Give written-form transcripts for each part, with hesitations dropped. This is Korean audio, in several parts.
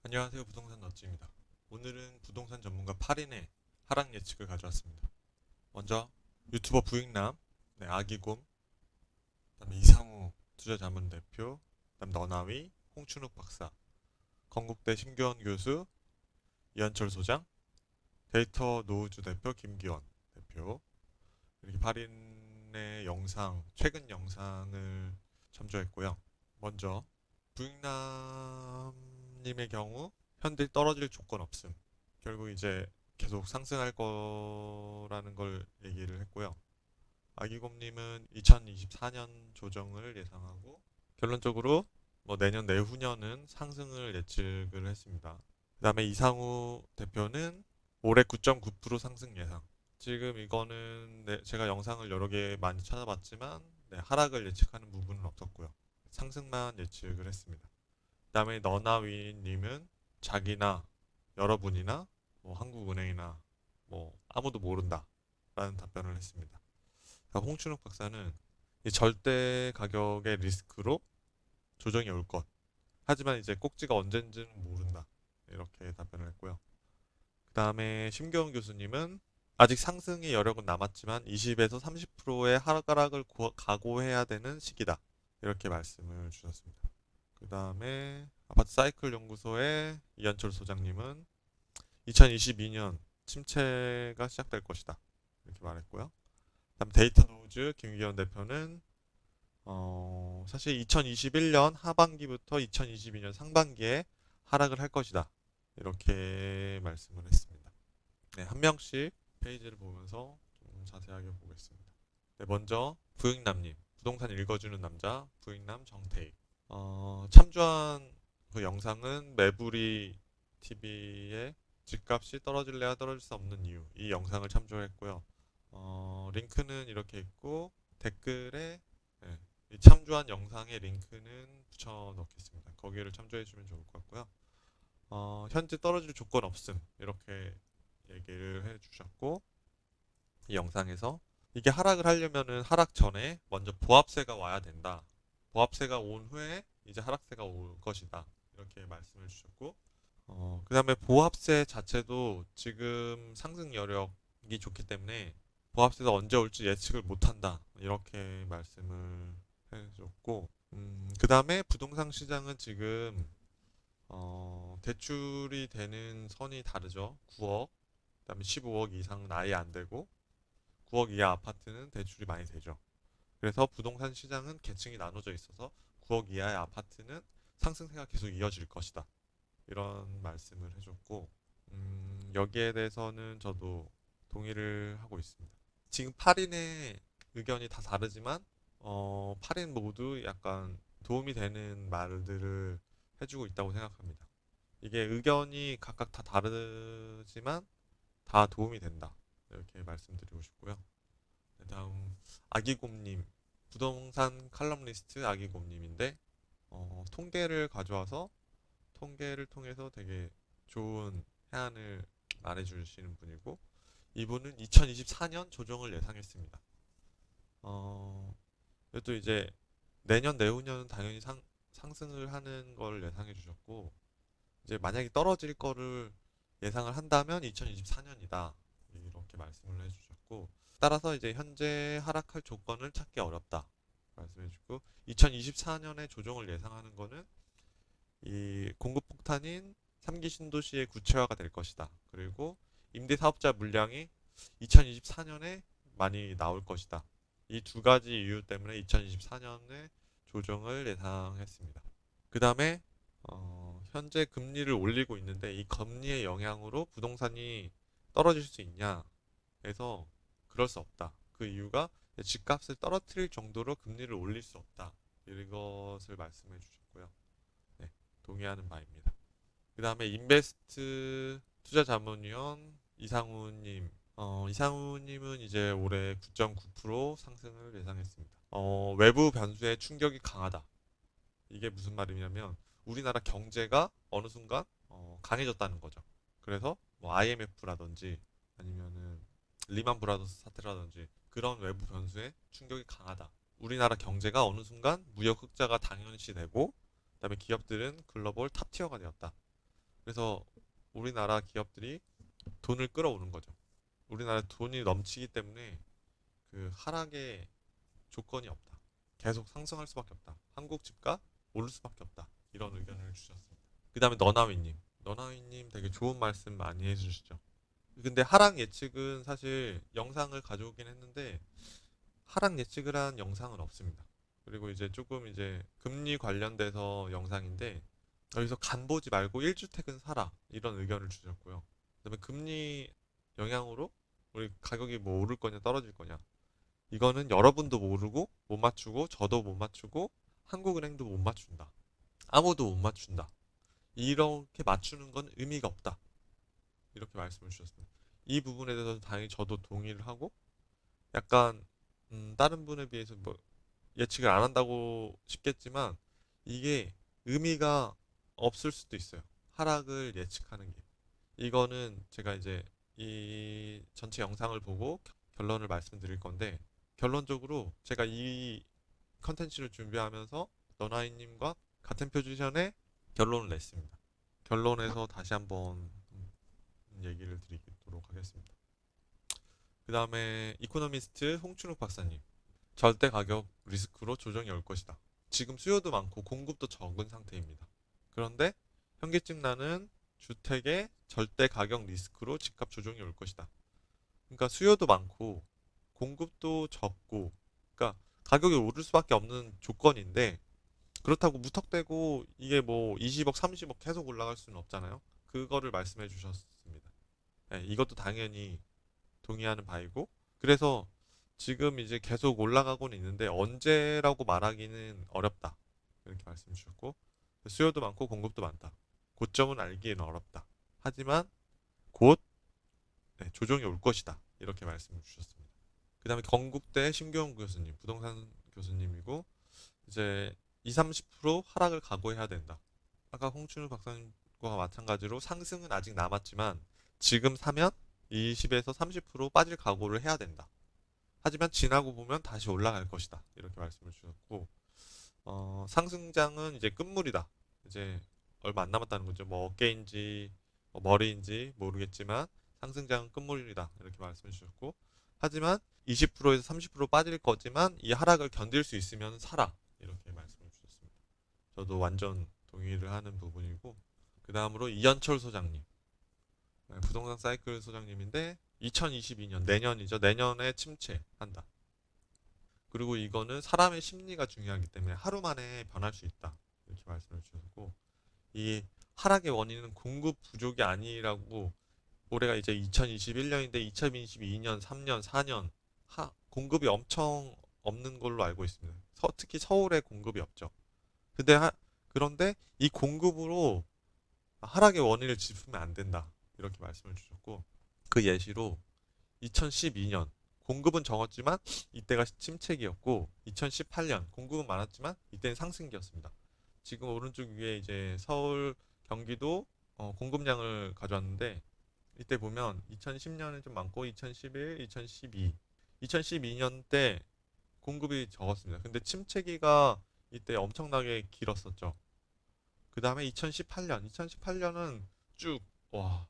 안녕하세요. 부동산 너츠입니다. 오늘은 부동산 전문가 8인의 하락 예측을 가져왔습니다. 먼저 유튜버 부익남, 네, 아기곰, 그다음에 이상우 투자자문 대표, 그다음 너나위, 홍춘욱 박사, 건국대 심교원 교수, 이현철 소장, 데이터 노우즈 대표 김기원 대표, 이렇게 8인의 영상, 최근 영상을 첨부했고요. 먼저 부익남님의 경우 현재 떨어질 조건 없음. 결국 이제 계속 상승할 거라는 걸 얘기를 했고요. 아기곰님은 2024년 조정을 예상하고 결론적으로 뭐 내년 내후년은 상승을 예측을 했습니다. 그 다음에 이상우 대표는 올해 9.9% 상승 예상. 지금 이거는 제가 영상을 여러 개 많이 찾아봤지만 하락을 예측하는 부분은 없었고요. 상승만 예측을 했습니다. 그 다음에 너나위님은 자기나 여러분이나 뭐 한국은행이나 뭐 아무도 모른다 라는 답변을 했습니다. 홍춘욱 박사는 이 절대 가격의 리스크로 조정이 올 것. 하지만 이제 꼭지가 언젠지는 모른다. 이렇게 답변을 했고요. 그 다음에 심교훈 교수님은 아직 상승의 여력은 남았지만 20에서 30%의 하락을 각오해야 되는 시기다. 이렇게 말씀을 주셨습니다. 그 다음에 아파트 사이클 연구소의 이현철 소장님은 2022년 침체가 시작될 것이다. 이렇게 말했고요. 그다음 데이터 노우즈 김기현 대표는 사실 2021년 하반기부터 2022년 상반기에 하락을 할 것이다. 이렇게 말씀을 했습니다. 네, 한 명씩 페이지를 보면서 좀 자세하게 보겠습니다. 네, 먼저 부익남님, 부동산 읽어주는 남자 부익남 정태익. 참조한 그 영상은 매부리 TV의 집값이 떨어질래야 떨어질 수 없는 이유 이 영상을 참조했고요. 링크는 이렇게 있고 댓글에 네, 이 참조한 영상의 링크는 붙여 넣겠습니다. 거기를 참조해 주면 좋을 것 같고요. 현재 떨어질 조건 없음 이렇게 얘기를 해 주셨고 이 영상에서 이게 하락을 하려면은 하락 전에 먼저 보합세가 와야 된다. 보합세가 온 후에 이제 하락세가 올 것이다. 이렇게 말씀을 주셨고, 그 다음에 보합세 자체도 지금 상승 여력이 좋기 때문에 보합세가 언제 올지 예측을 못한다. 이렇게 말씀을 해줬고, 그 다음에 부동산 시장은 지금 대출이 되는 선이 다르죠. 9억, 그다음에 15억 이상은 아예 안 되고 9억 이하 아파트는 대출이 많이 되죠. 그래서 부동산 시장은 계층이 나눠져 있어서 9억 이하의 아파트는 상승세가 계속 이어질 것이다. 이런 말씀을 해줬고, 여기에 대해서는 저도 동의를 하고 있습니다. 지금 8인의 의견이 다 다르지만, 8인 모두 약간 도움이 되는 말들을 해주고 있다고 생각합니다. 이게 의견이 각각 다 다르지만 다 도움이 된다. 이렇게 말씀드리고 싶고요. 네, 다음 아기곰님 부동산 칼럼니스트 아기곰님인데 통계를 가져와서 통계를 통해서 되게 좋은 해안을 말해주시는 분이고 이분은 2024년 조정을 예상했습니다. 어, 또 이제 내년 내후년은 당연히 상승을 하는 걸 예상해 주셨고 이제 만약에 떨어질 거를 예상을 한다면 2024년이다 이렇게 말씀을 해주셨고 따라서 이제 현재 하락할 조건을 찾기 어렵다 말씀해주고 2024년에 조정을 예상하는 거는 이 공급 폭탄인 3기 신도시의 구체화가 될 것이다. 그리고 임대사업자 물량이 2024년에 많이 나올 것이다. 이 두 가지 이유 때문에 2024년에 조정을 예상했습니다. 그 다음에 현재 금리를 올리고 있는데 이 금리의 영향으로 부동산이 떨어질 수 있냐 해서 그럴 수 없다. 그 이유가 집값을 떨어뜨릴 정도로 금리를 올릴 수 없다. 이것을 말씀해 주셨고요. 네, 동의하는 바입니다. 그 다음에 인베스트 투자자문위원 이상우님. 이상우님은 이제 올해 9.9% 상승을 예상했습니다. 외부 변수의 충격이 강하다. 이게 무슨 말이냐면 우리나라 경제가 어느 순간 강해졌다는 거죠. 그래서 뭐 IMF라든지 아니면은 리만 브라더스 사태라든지 그런 외부 변수에 충격이 강하다. 우리나라 경제가 어느 순간 무역 흑자가 당연시 되고 그다음에 기업들은 글로벌 탑티어가 되었다. 그래서 우리나라 기업들이 돈을 끌어오는 거죠. 우리나라 돈이 넘치기 때문에 그 하락의 조건이 없다. 계속 상승할 수밖에 없다. 한국 집값 오를 수밖에 없다. 이런 의견을 주셨습니다. 그 다음에 너나위님. 너나위님 되게 좋은 말씀 많이 해주시죠. 근데 하락 예측은 사실 영상을 가져오긴 했는데 하락 예측을 한 영상은 없습니다. 그리고 이제 조금 이제 금리 관련돼서 영상인데 여기서 간 보지 말고 1주택은 사라 이런 의견을 주셨고요. 그다음에 금리 영향으로 우리 가격이 뭐 오를 거냐 떨어질 거냐 이거는 여러분도 모르고 못 맞추고 저도 못 맞추고 한국은행도 못 맞춘다. 아무도 못 맞춘다. 이렇게 맞추는 건 의미가 없다. 이렇게 말씀을 주셨습니다. 이 부분에 대해서 당연히 저도 동의를 하고 약간 다른 분에 비해서 뭐 예측을 안 한다고 싶겠지만 이게 의미가 없을 수도 있어요. 하락을 예측하는 게. 이거는 제가 이제 이 전체 영상을 보고 결론을 말씀드릴 건데 결론적으로 제가 이 컨텐츠를 준비하면서 너나이님과 같은 포지션에 결론을 냈습니다. 결론에서 다시 한번 얘기를 드리도록 하겠습니다. 그 다음에 이코노미스트 홍춘욱 박사님. 절대 가격 리스크로 조정이 올 것이다. 지금 수요도 많고 공급도 적은 상태입니다. 그런데 현기증 나는 주택의 절대 가격 리스크로 집값 조정이 올 것이다. 그러니까 수요도 많고 공급도 적고 그러니까 가격이 오를 수밖에 없는 조건인데 그렇다고 무턱대고 이게 뭐 20억, 30억 계속 올라갈 수는 없잖아요. 그거를 말씀해 주셨습니다. 네, 이것도 당연히 동의하는 바이고 그래서 지금 이제 계속 올라가고는 있는데 언제라고 말하기는 어렵다. 이렇게 말씀 주셨고 수요도 많고 공급도 많다. 고점은 알기는 어렵다. 하지만 곧 조정이 올 것이다. 이렇게 말씀을 주셨습니다. 그 다음에 건국대 심교훈 교수님, 부동산 교수님이고 이제 20, 30% 하락을 각오해야 된다. 아까 홍춘우 박사님과 마찬가지로 상승은 아직 남았지만 지금 사면 20에서 30% 빠질 각오를 해야 된다. 하지만 지나고 보면 다시 올라갈 것이다. 이렇게 말씀을 주셨고 상승장은 이제 끝물이다. 이제 얼마 안 남았다는 거죠. 뭐 어깨인지 뭐 머리인지 모르겠지만 상승장은 끝물이다. 이렇게 말씀해 주셨고 하지만 20%에서 30% 빠질 거지만 이 하락을 견딜 수 있으면 사라. 이렇게 말씀을 주셨습니다. 저도 완전 동의를 하는 부분이고 그 다음으로 이현철 소장님. 부동산 사이클 소장님인데 2022년 내년이죠. 내년에 침체한다. 그리고 이거는 사람의 심리가 중요하기 때문에 하루 만에 변할 수 있다. 이렇게 말씀을 주셨고 이 하락의 원인은 공급 부족이 아니라고 올해가 이제 2021년인데 2022년, 3년, 4년 공급이 엄청 없는 걸로 알고 있습니다. 특히 서울에 공급이 없죠. 근데 그런데 이 공급으로 하락의 원인을 짚으면 안 된다. 이렇게 말씀을 주셨고 그 예시로 2012년 공급은 적었지만 이때가 침체기였고 2018년 공급은 많았지만 이때는 상승기였습니다. 지금 오른쪽 위에 이제 서울, 경기도 공급량을 가져왔는데 이때 보면 2010년은 좀 많고 2011, 2012, 2012년 때 공급이 적었습니다. 근데 침체기가 이때 엄청나게 길었었죠. 그 다음에 2018년은 쭉, 와,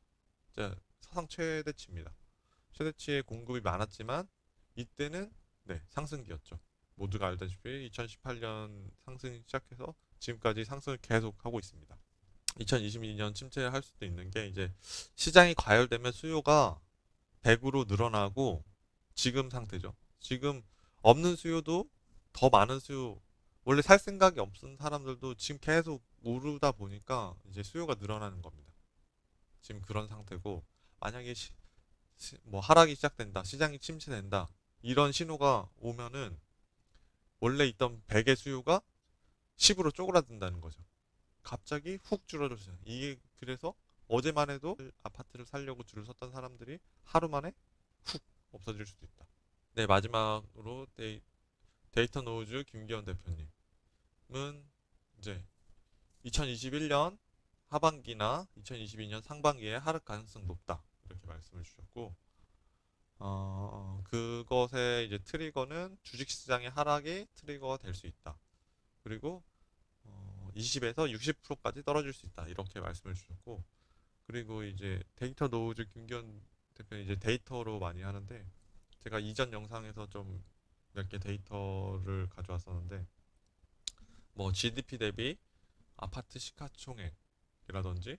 진짜 사상 최대치입니다. 최대치의 공급이 많았지만 이때는 상승기였죠. 모두가 알다시피 2018년 상승 시작해서 지금까지 상승을 계속 하고 있습니다. 2022년 침체할 수도 있는 게 이제 시장이 과열되면 수요가 100으로 늘어나고 지금 상태죠. 지금 없는 수요도 더 많은 수요 원래 살 생각이 없는 사람들도 지금 계속 오르다 보니까 이제 수요가 늘어나는 겁니다. 지금 그런 상태고 만약에 뭐 하락이 시작된다, 시장이 침체된다 이런 신호가 오면은 원래 있던 100의 수요가 10으로 쪼그라든다는 거죠. 갑자기 훅 줄어들었어요. 이게 그래서 어제만 해도 아파트를 살려고 줄을 섰던 사람들이 하루 만에 훅 없어질 수도 있다. 네, 마지막으로 데이터 노우즈 김기현 대표님은 이제 2021년 하반기나 2022년 상반기에 하락 가능성 높다. 이렇게 말씀을 주셨고, 그것의 이제 트리거는 주식시장의 하락이 트리거가 될 수 있다. 그리고 20에서 60%까지 떨어질 수 있다. 이렇게 말씀을 주셨고, 그리고 이제 데이터 노우즈 김기현 대표는 이제 데이터로 많이 하는데 제가 이전 영상에서 좀 몇 개 데이터를 가져왔었는데 뭐 GDP 대비 아파트 시가총액이라든지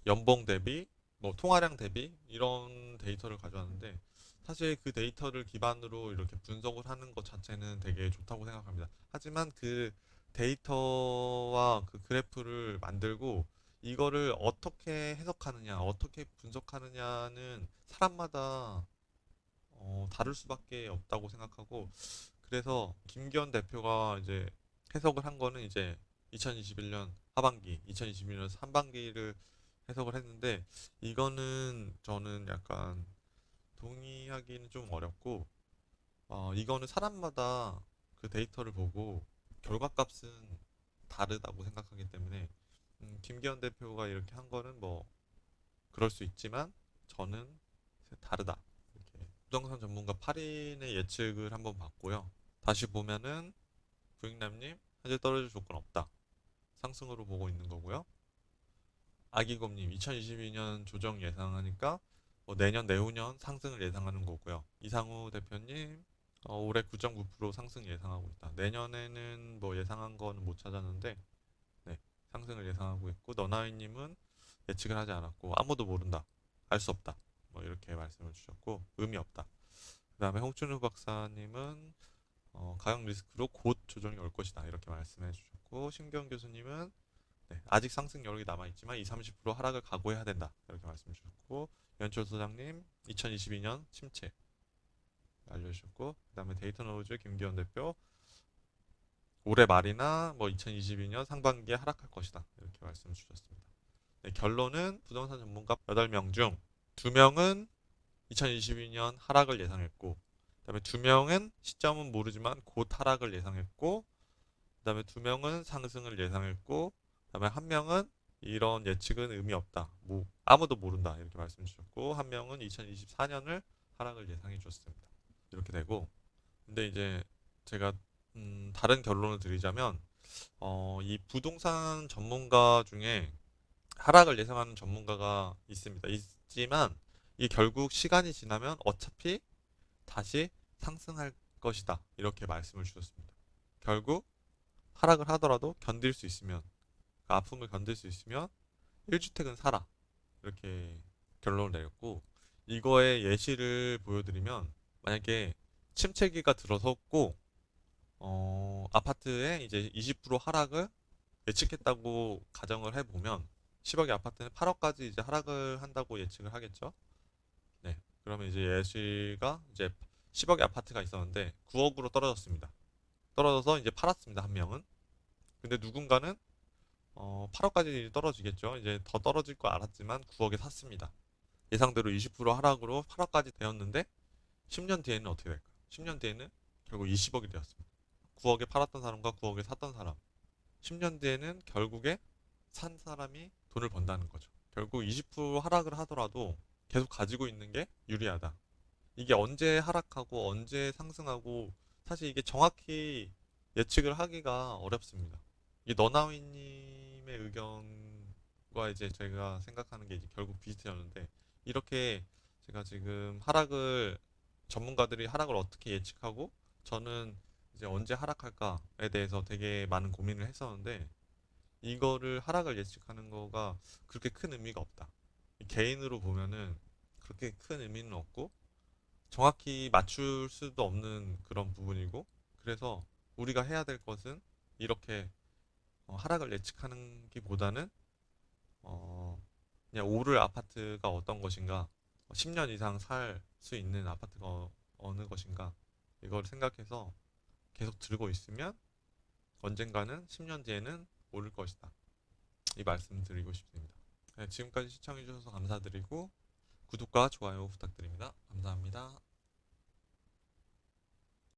연봉 대비 뭐 통화량 대비 이런 데이터를 가져왔는데 사실 그 데이터를 기반으로 이렇게 분석을 하는 것 자체는 되게 좋다고 생각합니다. 하지만 그 데이터와 그 그래프를 만들고 이거를 어떻게 해석하느냐, 어떻게 분석하느냐는 사람마다 다를 수밖에 없다고 생각하고 그래서 김기현 대표가 이제 해석을 한 거는 이제 2021년 하반기, 2022년 상반기를 해석을 했는데 이거는 저는 약간 동의하기는 좀 어렵고 이거는 사람마다 그 데이터를 보고 결과값은 다르다고 생각하기 때문에 김기현 대표가 이렇게 한 거는 뭐 그럴 수 있지만 저는 다르다. 이렇게 부동산 전문가 8인의 예측을 한번 봤고요. 다시 보면은 부익남님 현재 떨어질 조건 없다. 상승으로 보고 있는 거고요. 아기곰님 2022년 조정 예상하니까 뭐 내년 내후년 상승을 예상하는 거고요. 이상우 대표님 올해 9.9% 상승 예상하고 있다. 내년에는 뭐 예상한 거는 못 찾았는데 네, 상승을 예상하고 있고 너나이님은 예측을 하지 않았고 아무도 모른다. 알 수 없다. 뭐 이렇게 말씀을 주셨고 의미 없다. 그다음에 홍춘우 박사님은 가격 리스크로 곧 조정이 올 것이다. 이렇게 말씀해 주셨고 신경 교수님은 네, 아직 상승 여력이 남아있지만 20, 30% 하락을 각오해야 된다. 이렇게 말씀 주셨고 연철 소장님 2022년 침체 알려주셨고 그 다음에 데이터 노우즈 김기현 대표 올해 말이나 뭐 2022년 상반기에 하락할 것이다. 이렇게 말씀 주셨습니다. 네, 결론은 부동산 전문가 8명 중 2명은 2022년 하락을 예상했고 그다음에 2명은 시점은 모르지만 곧 하락을 예상했고 그다음에 2명은 상승을 예상했고 그다음에 1명은 이런 예측은 의미 없다. 뭐 아무도 모른다. 이렇게 말씀 주셨고 1명은 2024년을 하락을 예상해 주셨습니다. 이렇게 되고 근데 이제 제가 다른 결론을 드리자면 이 부동산 전문가 중에 하락을 예상하는 전문가가 있습니다. 있지만 이 결국 시간이 지나면 어차피 다시 상승할 것이다. 이렇게 말씀을 주셨습니다. 결국 하락을 하더라도 견딜 수 있으면 그 아픔을 견딜 수 있으면 1주택은 사라. 이렇게 결론을 내렸고 이거의 예시를 보여드리면 만약에 침체기가 들어섰고 아파트에 이제 20% 하락을 예측했다고 가정을 해보면 10억의 아파트는 8억까지 이제 하락을 한다고 예측을 하겠죠. 네. 그러면 이제 예시가 이제 10억의 아파트가 있었는데 9억으로 떨어졌습니다. 떨어져서 이제 팔았습니다. 한 명은. 근데 누군가는 8억까지 떨어지겠죠. 이제 더 떨어질 거 알았지만 9억에 샀습니다. 예상대로 20% 하락으로 8억까지 되었는데 10년 뒤에는 어떻게 될까요? 10년 뒤에는 결국 20억이 되었습니다. 9억에 팔았던 사람과 9억에 샀던 사람. 10년 뒤에는 결국에 산 사람이 돈을 번다는 거죠. 결국 20% 하락을 하더라도 계속 가지고 있는 게 유리하다. 이게 언제 하락하고 언제 상승하고 사실 이게 정확히 예측을 하기가 어렵습니다. 이 너나위님의 의견과 이제 제가 생각하는 게 이제 결국 비슷해졌는데 이렇게 제가 지금 하락을 전문가들이 하락을 어떻게 예측하고 저는 이제 언제 하락할까에 대해서 되게 많은 고민을 했었는데 이거를 하락을 예측하는 거가 그렇게 큰 의미가 없다. 개인으로 보면은 그렇게 큰 의미는 없고 정확히 맞출 수도 없는 그런 부분이고 그래서 우리가 해야 될 것은 이렇게 하락을 예측하는 기보다는 그냥 오를 아파트가 어떤 것인가 10년 이상 살 수 있는 아파트가 어느 것인가 이걸 생각해서 계속 들고 있으면 언젠가는 10년 뒤에는 오를 것이다. 이 말씀 드리고 싶습니다. 네, 지금까지 시청해주셔서 감사드리고 구독과 좋아요 부탁드립니다. 감사합니다.